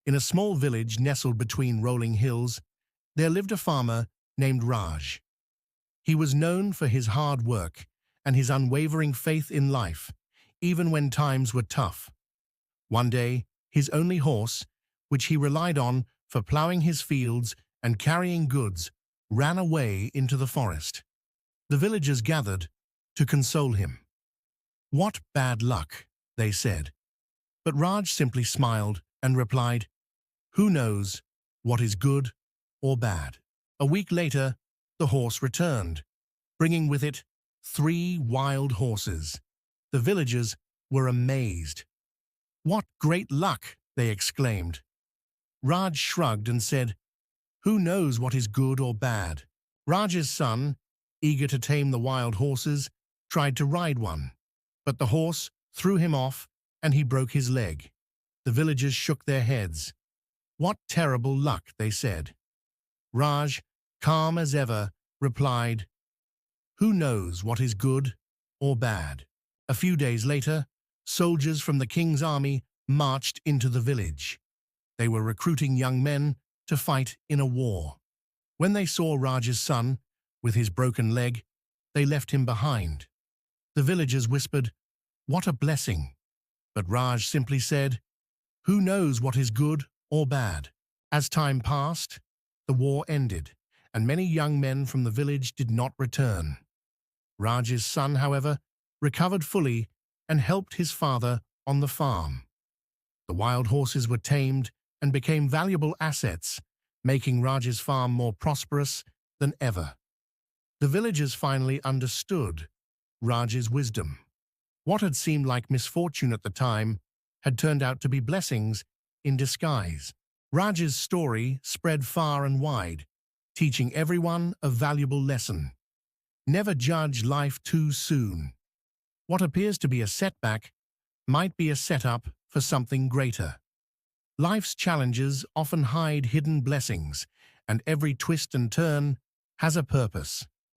In a small village nestled between rolling hills, there lived a farmer named Raj. He was known for his hard work and his unwavering faith in life, even when times were tough. One day, his only horse, which he relied on for plowing his fields and carrying goods, ran away into the forest. The villagers gathered to console him. "What bad luck," they said. But Raj simply smiled and replied, "Who knows what is good or bad?" A week later, the horse returned, bringing with it 3 wild horses. The villagers were amazed. "What great luck!" they exclaimed. Raj shrugged and said, "Who knows what is good or bad?" Raj's son, eager to tame the wild horses, tried to ride one, but the horse threw him off and he broke his leg. The villagers shook their heads. "What terrible luck," they said. Raj, calm as ever, replied, "Who knows what is good or bad?" A few days later, soldiers from the king's army marched into the village. They were recruiting young men to fight in a war. When they saw Raj's son, with his broken leg, they left him behind. The villagers whispered, "What a blessing!" But Raj simply said, "Who knows what is good or bad?" As time passed, the war ended, and many young men from the village did not return. Raj's son, however, recovered fully and helped his father on the farm. The wild horses were tamed and became valuable assets, making Raj's farm more prosperous than ever. The villagers finally understood Raj's wisdom. What had seemed like misfortune at the time had turned out to be blessings in disguise. Raj's story spread far and wide, teaching everyone a valuable lesson. Never judge life too soon. What appears to be a setback might be a setup for something greater. Life's challenges often hide hidden blessings, and every twist and turn has a purpose.